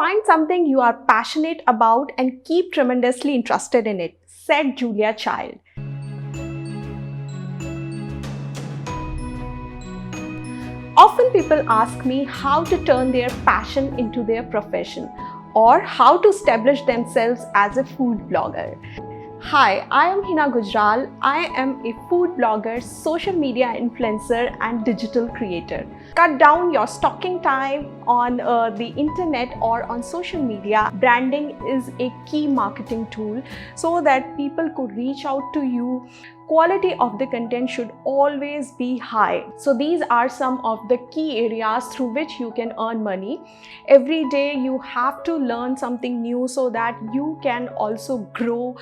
find something you are passionate about and keep tremendously interested in it, said Julia Child. Often people ask me how to turn their passion into their profession or how to establish themselves as a food blogger. Hi, I am Hina Gujral. I am a food blogger, social media influencer and digital creator. Cut down your stalking time on the internet or on social media. Branding is a key marketing tool so that people could reach out to you. Quality of the content should always be high. So these are some of the key areas through which you can earn money. Every day you have to learn something new so that you can also grow